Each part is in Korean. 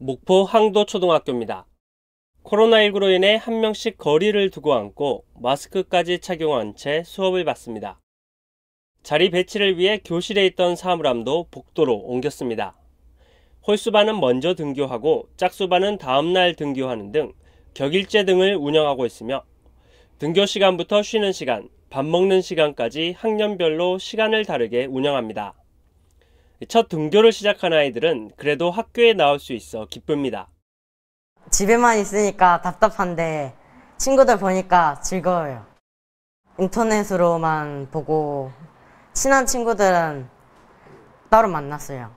목포 항도초등학교입니다. 코로나19로 인해 한 명씩 거리를 두고 앉고 마스크까지 착용한 채 수업을 받습니다. 자리 배치를 위해 교실에 있던 사물함도 복도로 옮겼습니다. 홀수반은 먼저 등교하고 짝수반은 다음날 등교하는 등 격일제 등을 운영하고 있으며 등교 시간부터 쉬는 시간, 밥 먹는 시간까지 학년별로 시간을 다르게 운영합니다. 첫 등교를 시작한 아이들은 그래도 학교에 나올 수 있어 기쁩니다. 집에만 있으니까 답답한데 친구들 보니까 즐거워요. 인터넷으로만 보고 친한 친구들은 따로 만났어요.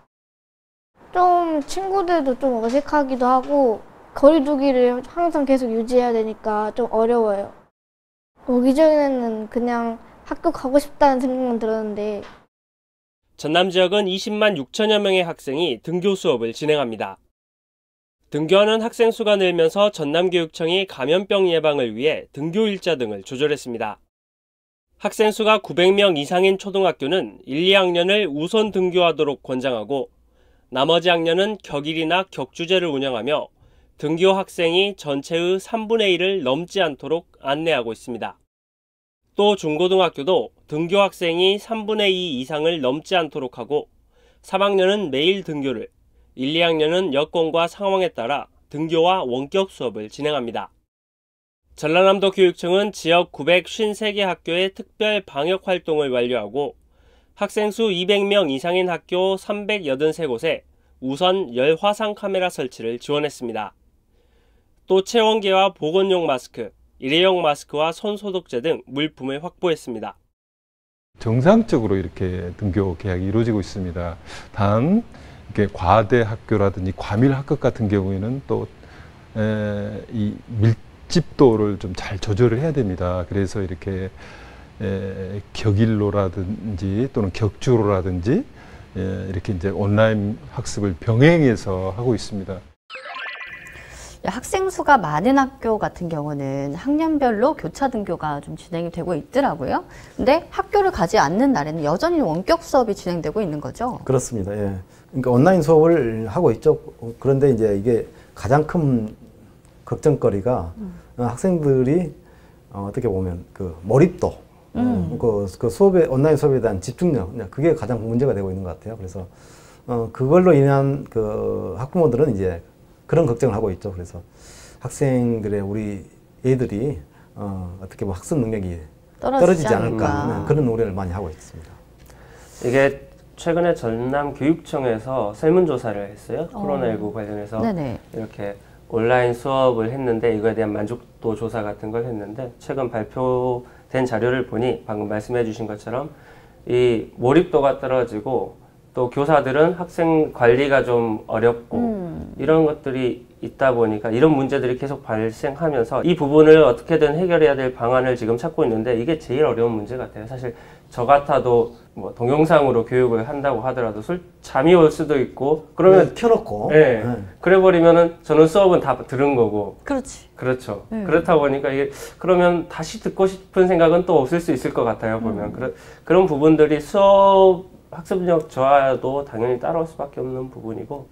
좀 친구들도 좀 어색하기도 하고 거리두기를 항상 계속 유지해야 되니까 좀 어려워요. 오기 전에는 그냥 학교 가고 싶다는 생각만 들었는데 전남 지역은 20만 6천여 명의 학생이 등교 수업을 진행합니다. 등교하는 학생 수가 늘면서 전남교육청이 감염병 예방을 위해 등교 일자 등을 조절했습니다. 학생 수가 900명 이상인 초등학교는 1, 2학년을 우선 등교하도록 권장하고 나머지 학년은 격일이나 격주제를 운영하며 등교 학생이 전체의 3분의 1을 넘지 않도록 안내하고 있습니다. 또 중고등학교도 등교 학생이 3분의 2 이상을 넘지 않도록 하고 3학년은 매일 등교를, 1, 2학년은 여건과 상황에 따라 등교와 원격 수업을 진행합니다. 전라남도 교육청은 지역 953개 학교의 특별 방역 활동을 완료하고 학생 수 200명 이상인 학교 383곳에 우선 열화상 카메라 설치를 지원했습니다. 또 체온계와 보건용 마스크, 일회용 마스크와 손소독제 등 물품을 확보했습니다. 정상적으로 이렇게 등교 개학이 이루어지고 있습니다. 단 이렇게 과대 학교라든지 과밀 학급 같은 경우에는 또 이 밀집도를 좀 잘 조절을 해야 됩니다. 그래서 이렇게 격일로라든지 또는 격주로라든지 이렇게 이제 온라인 학습을 병행해서 하고 있습니다. 학생 수가 많은 학교 같은 경우는 학년별로 교차 등교가 좀 진행이 되고 있더라고요. 근데 학교를 가지 않는 날에는 여전히 원격 수업이 진행되고 있는 거죠? 그렇습니다. 예. 그러니까 온라인 수업을 하고 있죠. 그런데 이제 이게 가장 큰 걱정거리가 학생들이 어떻게 보면 그 몰입도, 그 수업에, 온라인 수업에 대한 집중력, 그게 가장 문제가 되고 있는 것 같아요. 그래서 그걸로 인한 그 학부모들은 이제 그런 걱정을 하고 있죠. 그래서 학생들의 우리 애들이 어떻게 보면 학습 능력이 떨어지지 않을까 그런 우려를 많이 하고 있습니다. 이게 최근에 전남교육청에서 설문조사를 했어요. 코로나19 관련해서 네네. 이렇게 온라인 수업을 했는데 이거에 대한 만족도 조사 같은 걸 했는데 최근 발표된 자료를 보니 방금 말씀해 주신 것처럼 이 몰입도가 떨어지고 또 교사들은 학생 관리가 좀 어렵고 이런 것들이 있다 보니까 이런 문제들이 계속 발생하면서 이 부분을 어떻게든 해결해야 될 방안을 지금 찾고 있는데 이게 제일 어려운 문제 같아요. 사실 저 같아도 뭐 동영상으로 교육을 한다고 하더라도 잠이 올 수도 있고 그러면 켜놓고 그래 버리면은 저는 수업은 다 들은 거고 그렇지. 그렇죠. 그렇다 보니까 이게 그러면 다시 듣고 싶은 생각은 또 없을 수 있을 것 같아요. 보면 그런 부분들이 수업 학습력 저하도 당연히 따라올 수밖에 없는 부분이고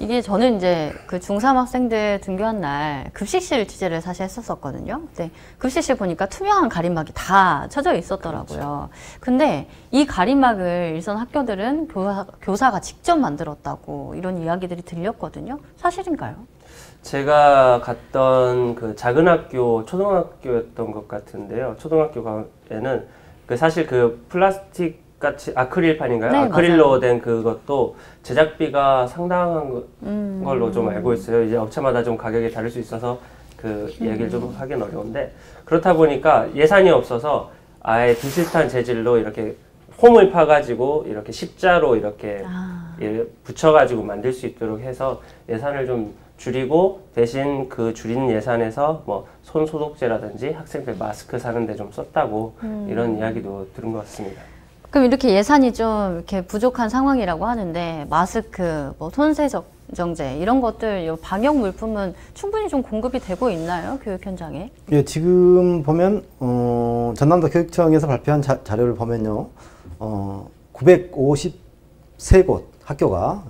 이게 저는 이제 그 중3 학생들 등교한 날 급식실 취재를 사실 했었거든요. 근데 급식실 보니까 투명한 가림막이 다 쳐져 있었더라고요. 그렇죠. 근데 이 가림막을 일선 학교들은 교사가 직접 만들었다고 이런 이야기들이 들렸거든요. 사실인가요? 제가 갔던 그 작은 학교, 초등학교였던 것 같은데요. 초등학교에는 사실 그 플라스틱 같이 아크릴판인가요? 네, 아크릴로 맞아요. 된 그것도 제작비가 상당한 걸로 좀 알고 있어요. 이제 업체마다 좀 가격이 다를 수 있어서 그 얘기를 좀 하긴 어려운데 그렇다 보니까 예산이 없어서 아예 비슷한 재질로 이렇게 홈을 파가지고 이렇게 십자로 이렇게 붙여가지고 만들 수 있도록 해서 예산을 좀 줄이고 대신 그 줄인 예산에서 뭐 손 소독제라든지 학생들 마스크 사는데 좀 썼다고 이런 이야기도 들은 것 같습니다. 그럼 이렇게 예산이 좀 이렇게 부족한 상황이라고 하는데 마스크, 뭐 손세정제 이런 것들 방역 물품은 충분히 좀 공급이 되고 있나요? 교육 현장에? 예, 지금 보면 전남도 교육청에서 발표한 자료를 보면요, 953곳 학교가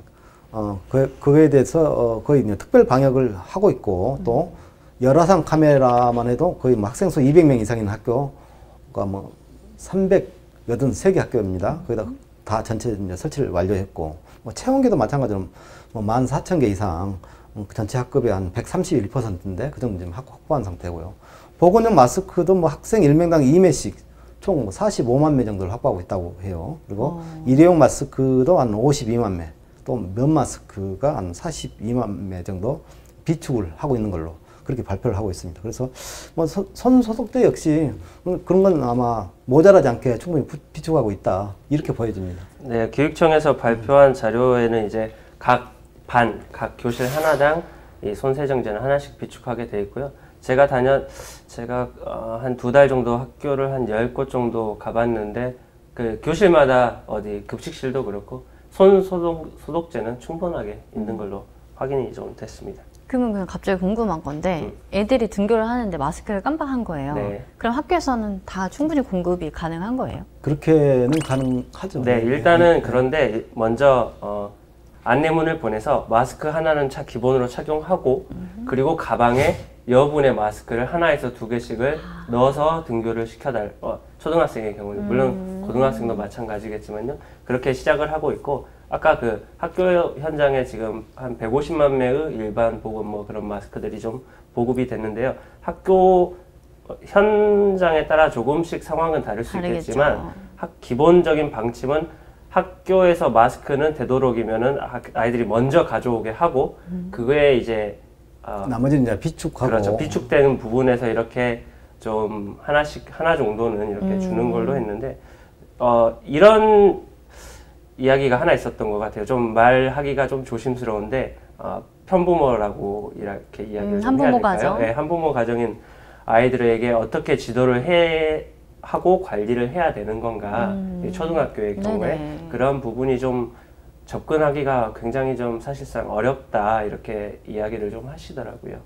그거에 대해서 거의 이제 특별 방역을 하고 있고 또 열화상 카메라만 해도 거의 뭐 학생 수 200명 이상 있는 학교가 뭐 383개 학교입니다. 거기다 다 전체 이제 설치를 완료했고 뭐 체온계도 마찬가지로 뭐 14,000개 이상 전체 학급의 한 131%인데 그 정도 지금 확보한 상태고요. 보건용 마스크도 뭐 학생 1명당 2매씩 총 45만 매 정도를 확보하고 있다고 해요. 그리고 일회용 마스크도 한 52만 매, 또 면 마스크가 한 42만 매 정도 비축을 하고 있는 걸로 그렇게 발표를 하고 있습니다. 그래서 뭐 손 소독제 역시 그런 건 아마 모자라지 않게 충분히 비축하고 있다 이렇게 보여집니다. 네, 교육청에서 발표한 자료에는 이제 각 반, 각 교실 하나당 이 손세정제는 하나씩 비축하게 돼 있고요. 제가 한 2달 정도 학교를 한 10곳 정도 가봤는데 그 교실마다 어디 급식실도 그렇고 손 소독제는 충분하게 있는 걸로 확인이 좀 됐습니다. 그러면 그냥 갑자기 궁금한 건데 애들이 등교를 하는데 마스크를 깜빡한 거예요. 네. 그럼 학교에서는 다 충분히 공급이 가능한 거예요? 그렇게는 가능하죠. 네, 일단은 그런데 먼저 안내문을 보내서 마스크 하나는 기본으로 착용하고 그리고 가방에 여분의 마스크를 하나에서 2개씩을 넣어서 등교를 초등학생의 경우는 물론 고등학생도 마찬가지겠지만요. 그렇게 시작을 하고 있고 아까 그 학교 현장에 지금 한 150만 매의 일반 보건 뭐 그런 마스크들이 좀 보급이 됐는데요. 학교 현장에 따라 조금씩 상황은 다를 수 다르겠죠. 있겠지만 기본적인 방침은 학교에서 마스크는 되도록이면은 아이들이 먼저 가져오게 하고 그거에 이제 나머지는 이제 비축하고 그렇죠. 비축되는 부분에서 이렇게 좀 하나 정도는 이렇게 주는 걸로 했는데 이런 이야기가 하나 있었던 것 같아요. 좀 말하기가 좀 조심스러운데 편부모라고 이렇게 이야기를 좀 해야 한부모 될까요? 가정. 네, 한부모 가정인 아이들에게 어떻게 지도를 하고 관리를 해야 되는 건가? 이 초등학교의 경우에 네네. 그런 부분이 좀 접근하기가 굉장히 좀 사실상 어렵다 이렇게 이야기를 좀 하시더라고요.